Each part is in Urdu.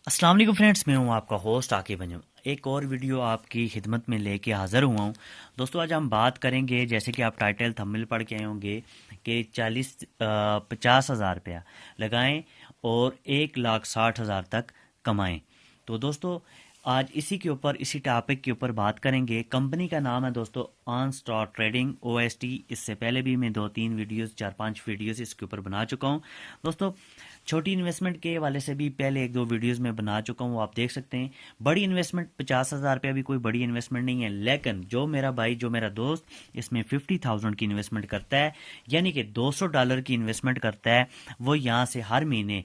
السلام علیکم فرینڈس، میں ہوں آپ کا ہوسٹ عاقب انجم۔ ایک اور ویڈیو آپ کی خدمت میں لے کے حاضر ہوا ہوں۔ دوستو آج ہم بات کریں گے، جیسے کہ آپ ٹائٹل تھمبنیل پڑھ کے آئے ہوں گے، کہ 50,000 روپیہ لگائیں اور 1,60,000 تک کمائیں۔ تو دوستو آج اسی ٹاپک کے اوپر بات کریں گے۔ کمپنی کا نام ہے دوستو آن اسٹار ٹریڈنگ OST۔ اس سے پہلے بھی میں 2-3 ویڈیوز 4-5 ویڈیوز اس کے اوپر بنا چکا ہوں۔ دوستو چھوٹی انویسٹمنٹ کے حوالے سے بھی پہلے 1-2 ویڈیوز میں بنا چکا ہوں، وہ آپ دیکھ سکتے ہیں۔ بڑی انویسٹمنٹ 50,000 روپیہ بھی کوئی بڑی انویسٹمنٹ نہیں ہے، لیکن جو میرا بھائی، جو میرا دوست اس میں 50,000 کی انویسٹمنٹ کرتا ہے، یعنی کہ $200 کی انویسٹمنٹ کرتا ہے، وہ یہاں سے ہر مہینے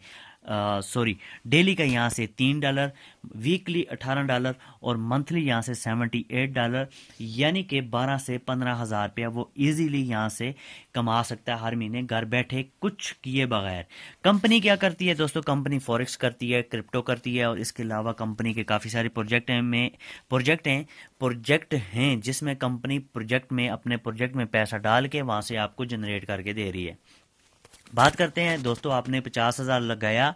ڈیلی کا یہاں سے $3، ویکلی $18 اور منتھلی یہاں سے $78، یعنی کہ 12 سے 15,000 روپیہ وہ ایزیلی یہاں سے کما سکتا ہے ہر مہینے، گھر بیٹھے کچھ کیے بغیر۔ کمپنی کیا کرتی ہے دوستو؟ کمپنی فوریکس کرتی ہے، کرپٹو کرتی ہے، اور اس کے علاوہ کمپنی کے کافی سارے پروجیکٹ ہیں جس میں کمپنی اپنے پروجیکٹ میں پیسہ ڈال کے وہاں سے آپ کو جنریٹ کر کے دے رہی ہے۔ بات کرتے ہیں دوستو، آپ نے 50,000 لگایا،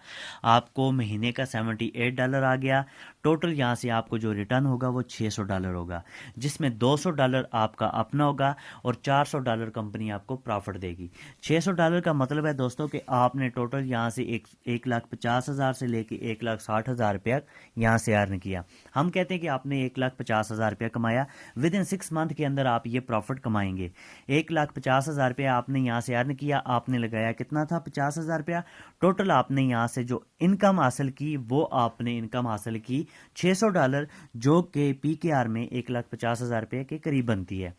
آپ کو مہینے کا $78 آ گیا۔ ٹوٹل یہاں سے آپ کو جو ریٹرن ہوگا وہ $600 ہوگا، جس میں $200 آپ کا اپنا ہوگا اور $400 کمپنی آپ کو پرافٹ دے گی۔ $600 کا مطلب ہے دوستو کہ آپ نے ٹوٹل یہاں سے 1,50,000 سے لے کے 1,60,000 روپیہ یہاں سے ارن کیا۔ ہم کہتے ہیں کہ آپ نے 1,50,000 روپیہ کمایا، ود ان 6 منتھ کے اندر آپ یہ پروفٹ کمائیں گے۔ 1,50,000 روپیہ آپ نے یہاں سے ارن کیا، آپ نے لگایا کتنا تھا؟ 50,000 روپیہ۔ ٹوٹل آپ نے یہاں سے جو انکم حاصل کی، وہ آپ نے انکم حاصل کی $600، جو کہ PKR میں 1,50,000 روپے کے قریب بنتی ہے۔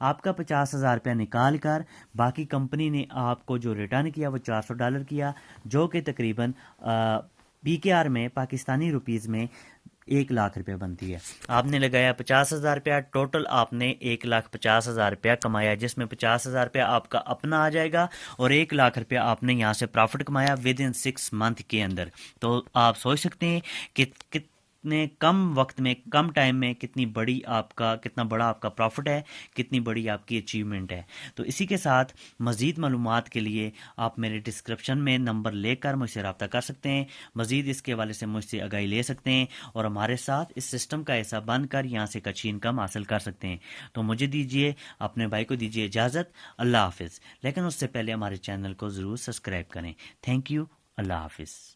آپ کا 50,000 روپیہ نکال کر باقی کمپنی نے آپ کو جو ریٹرن کیا وہ $400 کیا، جو کہ تقریباً PKR میں پاکستانی روپیز میں 1,00,000 روپے بنتی ہے۔ آپ نے لگایا 50,000 روپیہ، ٹوٹل آپ نے 1,50,000 روپیہ کمایا، جس میں 50,000 روپیہ آپ کا اپنا آ جائے گا اور 1,00,000 روپیہ آپ نے یہاں سے پرافٹ کمایا ود ان 6 منتھ کے اندر۔ تو آپ سوچ سکتے ہیں کہ کتنے کم وقت میں، کم ٹائم میں کتنا بڑا آپ کا پروفٹ ہے، کتنی بڑی آپ کی اچیومنٹ ہے۔ تو اسی کے ساتھ مزید معلومات کے لیے آپ میرے ڈسکرپشن میں نمبر لے کر مجھ سے رابطہ کر سکتے ہیں، مزید اس کے حوالے سے مجھ سے آگاہی لے سکتے ہیں اور ہمارے ساتھ اس سسٹم کا حصہ بن کر یہاں سے اچھی انکم حاصل کر سکتے ہیں۔ تو مجھے دیجیے، اپنے بھائی کو دیجیے اجازت۔ اللہ حافظ۔ لیکن اس سے پہلے ہمارے چینل کو ضرور سبسکرائب کریں۔ Thank you. اللہ حافظ۔